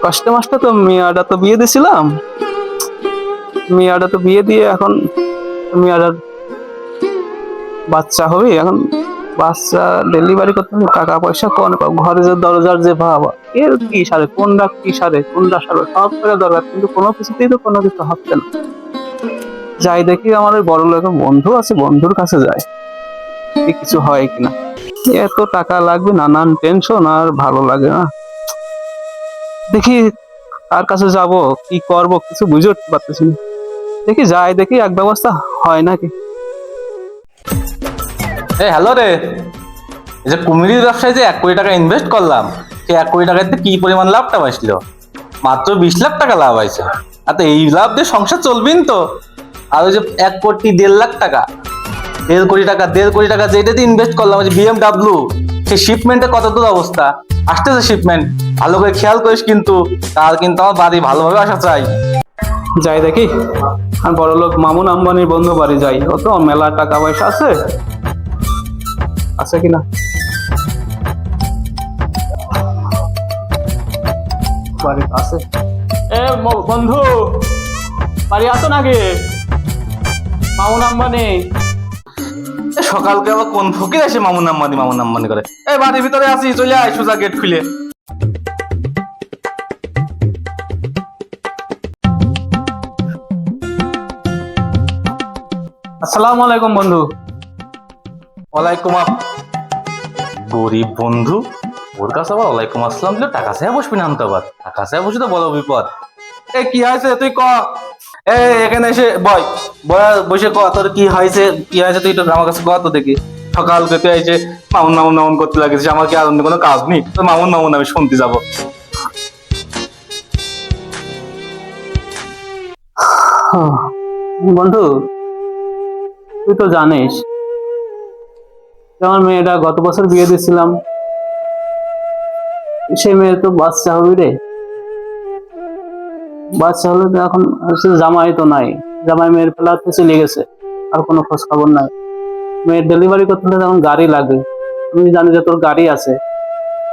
কষ্টে মষ্টে তো মিয়াটা তো বিয়ে দিছিলাম, মিয়াটা তো বিয়ে দিয়ে এখন মিয়াটার বাচ্চা হবে। এখন বাচ্চা ডেলিভারি করতে হবে, টাকা পয়সা কোন ঘরে যে দরজার যে ভাবা এর কি সারে, কোনটা কি সারে কোনটা সারে সব করে দরকার, কিন্তু কোনো কিছুতেই তো কোনো কিছু হচ্ছে না। যাই দেখি আমার ওই বড় লোক বন্ধু আছে, বন্ধুর কাছে যায় কিছু হয় কিনা। এত টাকা লাগবে, নানান টেনশন, আর ভালো লাগে না। দেখি কার কাছে যাব, কি করব কিছু বুঝে উঠতে পারতেছি না। দেখি যাই দেখি এক ব্যবস্থা হয় নাকি। হ্যালো রে, এই যে কুমিরের ব্যবসায় যে 1 কোটি টাকা ইনভেস্ট করলাম, সেই 1 কোটি টাকাতে কি পরিমাণ লাভটা পাইছিল? মাত্র 20 লাখ টাকা লাভ হয়েছে। আর এই লাভ দিয়ে সংসার চলবেন তো। আর ওই যে 1 কোটি 1.5 লাখ টাকা, 1.5 কোটি টাকা যেটাতে ইনভেস্ট করলাম, ওই যে BMW, সেই শিপমেন্টের কত দূর অবস্থা? আসতেছে শিপমেন্ট, ভালো করে খেয়াল করিস কিন্তু। তার কিন্তু আমার বাড়ি ভালোভাবে আসা চাই। যাই দেখি আর বড় লোক মামুন আম্বানির বন্ধু বাড়ি যাই, ও তো মেলা টাকা পয়সা আছে, আছে কিনা। বাড়ি আছে, বন্ধু বাড়ি আছো নাকি? মামুন আম্বানি। সকালকে আবার কোন ফকির এসে মামুন আম্বানি করে? এই বাড়ির ভিতরে আছি, চলে আয় সোজা গেট খুলে। আসসালামু আলাইকুম বন্ধু। ওয়ালাইকুম গরিব বন্ধু, ওর কাছে আবার ওয়ালাইকুম আসসালাম দিলে টাকা চাই বসবি না? আনতে আবার টাকা চাই বসে তো বড় বিপদ। এ কি হয়েছে তুই ক, এখানে এসে বসে ক তোর কি হয়েছে, কি হয়েছে তুই তো আমার কাছে ক তো দেখি। সকালকে তুই এসে মামুন করতে লাগেছিস, আমার কি আর অন্য কোনো কাজ নেই? তো মামুন আমি শুনতে যাবো। বন্ধু তুই তো জানিস আমার মেয়েটা গত বছর বিয়ে দিয়েছিলাম, সেই মেয়ের তো বাচ্চা হবে রে। বাচ্চা হলে তো এখন জামাই তো নাই, জামাই মেয়ের ফেলাতে চলে গেছে, আর কোনো খোঁজ খবর নাই। মেয়ের ডেলিভারি করতে হলে এখন গাড়ি লাগে, আমি জানি যে তোর গাড়ি আছে,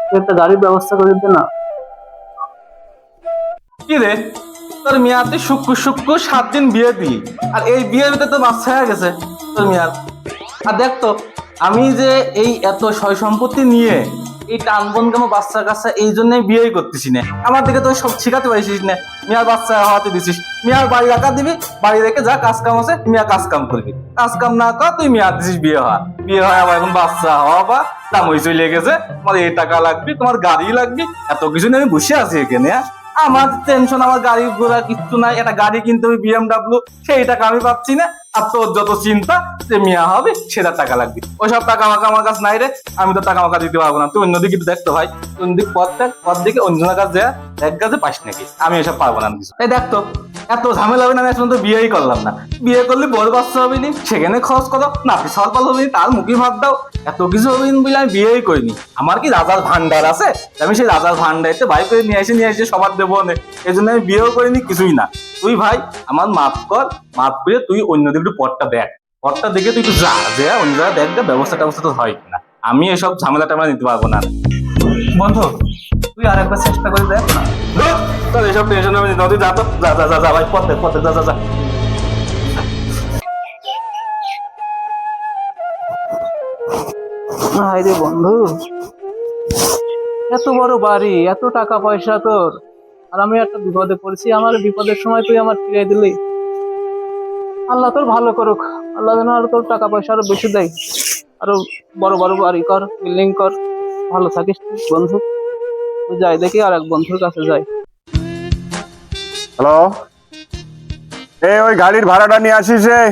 তুই একটা গাড়ির ব্যবস্থা করে দে না। কি রে তোর মেয়ার, তুই শুক্র 7 দিন বিয়ে দিলি, আর এই বিয়ের ভিতরে তো বাচ্চা হয়ে গেছে তোর মেয়ার। আর দেখ তো, আমি যে এই এত সয় সম্পত্তি নিয়ে এই টানবন কেমন বাচ্চার কাছে এই জন্যই বিয়েই করতেছি না। আমার দিকে তুই সব শিখাতে পারিস না, মিয়ার বাচ্চা হওয়াতে দিছিস। মিয়ার বাড়ি রাখা দিবি, বাড়ি রেখে যা কাজ কাম আছে মিয়া কাজ কাম করবি, কাজ কাম না কর তুই মিয়ার দিছিস বিয়ে হয় আবার এখন বাচ্চা হওয়া বা দাম হয়ে চলে গেছে, তোমার এই টাকা লাগবে, তোমার গাড়ি লাগবে, এত কিছু নিয়ে আমি বসে আছি এখানে। আমার টেনশন, আমার গাড়ি ঘোড়া কিচ্ছু নাই, একটা গাড়ি কিনতে হবে BMW, সেই টাকা আমি পাচ্ছি না। আর তোর যত চিন্তা যে মিয়া হবে সেটা টাকা লাগবে, ওইসব টাকা আমাকে আমার কাছে নাই রে। আমি তো টাকা আমাকে দিতে পারবো না, তুই অন্যদিকে দেখতো ভাই, তুই অন্যদিকে পথ দিকে অন্যজনের কাছে যা এক কাজে পাস নাকি? আমি এসব পারবো না কিছু। এই দেখতো এত ঝামেলা হবে না, আমি এখন তো বিয়েই করলাম না। বিয়ে করলে বড় বাচ্চা হবে নি, সেখানে খরচ করো, নাতি সরপাল হবে, তার মুখে ভাত দাও, এত কিছু হবে বলে আমি বিয়েই করিনি। আমার কি রাজার ভান্ডার আছে, আমি সেই রাজার ভান্ডারতে ভাই করে নিয়ে এসে সবার দেবো না, এই জন্য আমি বিয়েও করিনি, কিছুই না। তুই ভাই আমার মাফ করে তুই অন্যদিকে একটু পথটা দেখে তুই একটু যা অন্য জায়গায় দেখ, ব্যবস্থা তো হয় কিনা। আমি এসব ঝামেলাটা আমরা নিতে পারবো না। বন্ধু তুই আর একবার চেষ্টা করে দেখ না। তোর এসব টেনশন আমি নদী যা তো, যা ভাই, পথ দেখ যা। রে বন্ধু, এত বড় বাড়ি, এত টাকা পয়সা তোর, আর আমি একটা বিপদে পড়েছি। আমার বিপদের সময় তুই আমার ফিরিয়ে দিলি। আল্লাহ তোর ভালো করুক, আল্লাহ যেন আরো তোর টাকা পয়সা আরো বেশি দেয়, আরো বড় বাড়ি কর, বিল্ডিং কর, ভালো থাকিস বন্ধু। তুই যাই দেখি আর এক বন্ধুর কাছে যাই। হ্যালো, ওই গাড়ির ভাড়াটা নিয়ে আসিস রে।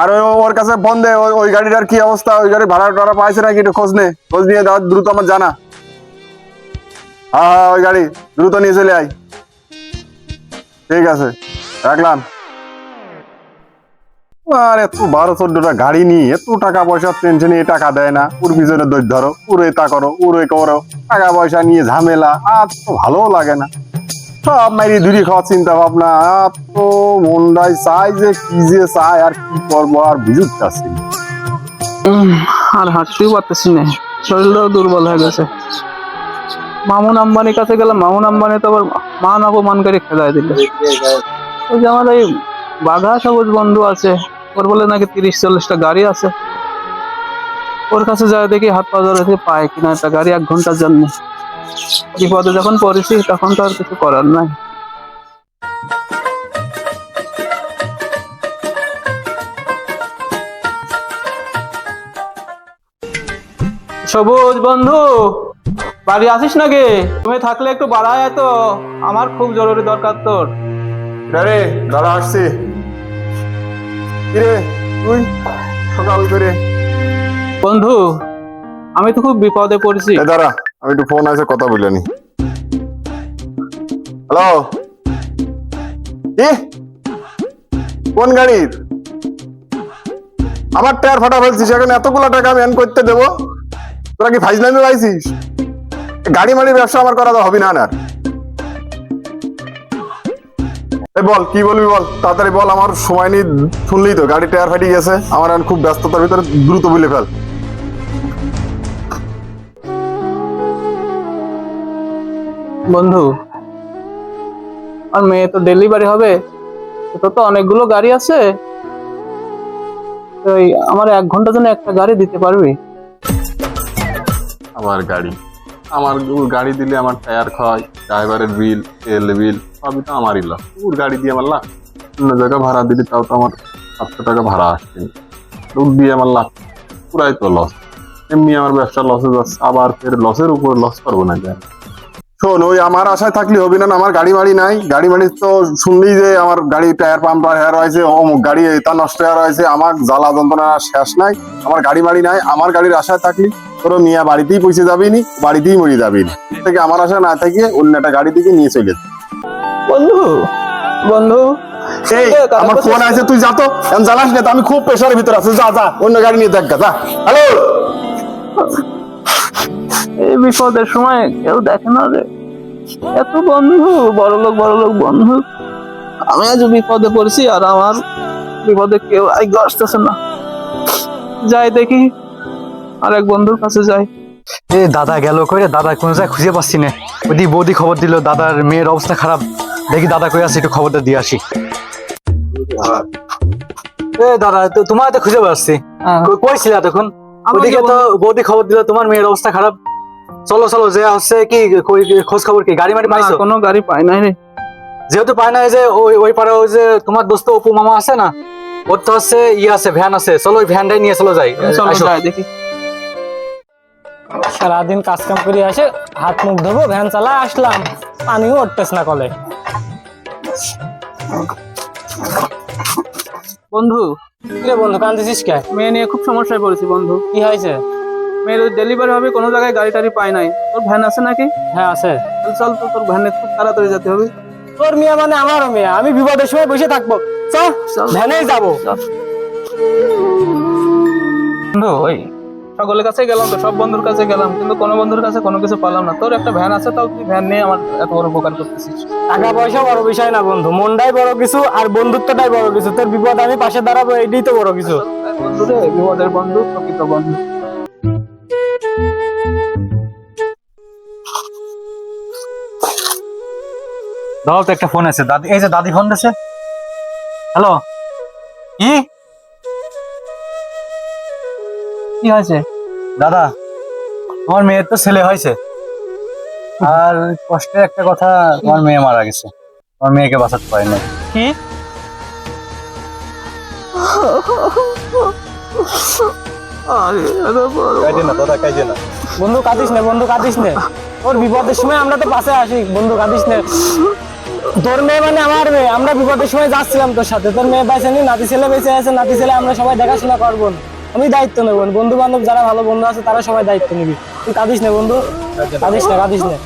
আর ওর কাছে ফোন দে, ওই গাড়িটার কি অবস্থা, ওই গাড়ির ভাড়া পাইছে নাকি একটু খোঁজ নিয়ে দাও দ্রুত, আমার জানা। হ্যাঁ ওই গাড়ি দ্রুত নিয়ে চলে আয়। ঠিক আছে, রাখলাম। আর এত 12-14টা গাড়ি নিয়ে এত টাকা পয়সার টেনশনে টাকা দেয় না, ওর পিছনে দৈর ধরো, উড়ে তা করো, উড়ে করো, টাকা পয়সা নিয়ে ঝামেলা, আর তো ভালো লাগে না। সব মাইরি ধুরি খাওয়ার চিন্তা ভাবনা, তো মনটাই চাই যে কি যে চাই আর কি করবো আর বুঝতে পারছি না। আর হাঁটতেও পারতেছি না, শরীরটাও দুর্বল হয়ে গেছে। মামুন আম্বানির কাছে গেলাম, মামুন আম্বানি তো আবার মান অপমান করে খেলায় দিল। ওই যে আমার এই বাঘা সবুজ বন্ধু আছে, ওর বলে নাকি 30-40টা গাড়ি আছে। ওর কাছে যায় দেখি হাত পা ধরে পায় কিনা একটা গাড়ি 1 ঘন্টার জন্য। বিপদে যখন পড়েছি তখন তো আর কিছু করার নাই। সবুজ বন্ধু, বাড়ি আসিস নাকি? তুমি থাকলে একটু বাড়ায় তো, আমার খুব জরুরি দরকার তোর। রে দাদা আসছি। কিরে তুই সকাল করে? বন্ধু, আমি তো খুব বিপদে পড়েছি। দাঁড়া, আমি একটু ফোন আছে কথা বলে নি। হ্যালো, কি কোন গাড়ির? আমার টায়ার ফাটা ফেলছিস, এখন এতগুলো টাকা আমি এন করতে দেবো? তোরা কি ফাইজলামি পাইছিস? গাড়ি মাড়ির ব্যবসা আমার করা হবে না। আর এই বল কি বলবি, বল তাড়াতাড়ি বল, আমার সময় নেই। শুনলি তো গাড়ি টায়ার ফাটি গেছে, আমার এখন খুব ব্যস্ততার ভিতরে, দ্রুত বলে ফেল। বন্ধু, আর মেয়ে তো ডেলিভারি হবে, তো তো অনেকগুলো গাড়ি আছে। ওই আমার 1 ঘন্টার জন্য একটা গাড়ি দিতে পারবি? আমার গাড়ি দিলে আমার টায়ার ক্ষয়, ড্রাইভারের বিল, তেল বিল সবই তো আমারই লস। ওর গাড়ি দিয়ে আমার লাভ। অন্য জায়গায় ভাড়া দিলে তাও তো আমার 700 টাকা ভাড়া আসছে, ওর দিয়ে আমার লাভ পুরাই তো লস। এমনি আমার ব্যবসা লসে যাচ্ছে, আবার ফের লসের উপর লস করবো না কেন? শোন, ওই আমার আশায় থাকলে হবে না। আমার গাড়ি বাড়ি নাই। গাড়ি বাড়ি তো শুনলেই যে আমার গাড়ি টায়ার পাম্পার হেয়ার হয়েছে, অমুক গাড়ি এটা নষ্ট হেয়ার হয়েছে, আমার জ্বালা যন্ত্রণা শেষ নাই। আমার গাড়ি বাড়ি নাই। আমার গাড়ির আশায় থাকলি তোর মিয়া বাড়িতেই পৌঁছে যাবি নি, বাড়িতেই মরে যাবি না। থেকে আমার আশা না থেকে অন্য একটা গাড়ি থেকে নিয়ে চলে। বন্ধু বন্ধু, এই আমার ফোন আছে, তুই যা তো, এখন জ্বালাস না তো, আমি খুব প্রেশারের ভিতরে আছি। যা যা, অন্য গাড়ি নিয়ে দেখ যা। হ্যালো, এই বিপদের সময় কেউ দেখে না রে। এত বন্ধু, বড় লোক বন্ধু, আমি আজ বিপদে পড়েছি আর আমার বিপদে কেউ আগে আসতেছে না। যাই দেখি আর এক বন্ধুর কাছে যাই। এ দাদা গেল কই রে? দাদা কোন জায়গায় খুঁজে পাচ্ছি না। ওদি বৌদি খবর দিল দাদার মেয়ের অবস্থা খারাপ, দেখি দাদা কই আছে, একটু খবরটা দিয়ে আসি। এ দাদা, তোমার তো খুঁজে পাচ্ছি, কই ছিল তখন? ওদিকে তো বৌদি খবর দিল তোমার মেয়ের অবস্থা খারাপ। চলো চলো, যে হচ্ছে কি খোঁজ খবর কি? গাড়ি মাড়ি পাইছো? কোনো গাড়ি পাই নাই রে। যেহেতু পাই না, যে ওই পারে ওই যে তোমার দোস্ত অপু মামা আছে না, ওর তো হচ্ছে আছে, ভ্যান আছে। চলো ওই ভ্যানটাই নিয়ে চলো যাই। চলো যাই দেখি। সারাদিন কাজ কাম করে আসে, হাত মুখ ধোবো, ভ্যান চালা আসলাম, পানিও উঠতেছ না কলে। বন্ধু, কিরে বন্ধু, কান্দিছিস কে? মেয়ে নিয়ে খুব সমস্যায় পড়েছি বন্ধু। কি হয়েছে? মেয়ের ডেলিভারি হবে, কোনো জায়গায় গাড়ি টাড়ি পাই নাই। তোর ভ্যান আছে নাকি? হ্যাঁ আছে। চল তো, তোর ভ্যানে খুব তাড়াতাড়ি যেতে হবে। তোর মেয়ে মানে আমারও মেয়ে, আমি বিপদের সময় বসে থাকবো? চল ভ্যানেই যাবো। বন্ধু, ওই সকলের কাছে গেলাম তো, সব বন্ধুর কাছে গেলাম, কিন্তু কোনো বন্ধুর কাছে কোনো কিছু পেলাম না। তোর একটা ভ্যান আছে, তাও তুই ভ্যান নিয়ে আমার এত বড় উপকার করতেছিস। টাকা পয়সা বড় বিষয় না বন্ধু, মনটাই বড় কিছু, আর বন্ধুত্বটাই বড় কিছু। তোর বিপদ আমি পাশে দাঁড়াবো, এটাই তো বড় কিছু। বন্ধু রে, বিপদের বন্ধু, প্রকৃত বন্ধু। দাও তো, একটা ফোন আছে দাদি, এই যে দাদি ফোন দিছে। হ্যালো, কি কি হয়েছে? দাদা, তোমার মেয়ের তো ছেলে হয়েছে, আর কষ্টের একটা কথা, তোমার মেয়ে মারা গেছে। তোমার মেয়েকে বাঁচাতে পারি না। কি? কাইজে না দাদা, কাইজে না। বন্ধু কাঁদিস না, বন্ধু কাঁদিস না। তোর বিপদের সময় আমরা তো পাশে আসি, বন্ধু কাঁদিস না। তোর মেয়ে মানে আমার মেয়ে, আমরা বিপদের সময় যাচ্ছিলাম তোর সাথে। তোর মেয়ে বেঁচে নি, নাতি ছেলে বেঁচে আছে, নাতি ছেলে আমরা সবাই দেখাশোনা করবো, আমি দায়িত্ব নেবো। বন্ধু বান্ধব যারা ভালো বন্ধু আছে তারা সবাই দায়িত্ব নিবি। তুই কাঁদিস না বন্ধু, কাঁদিস না।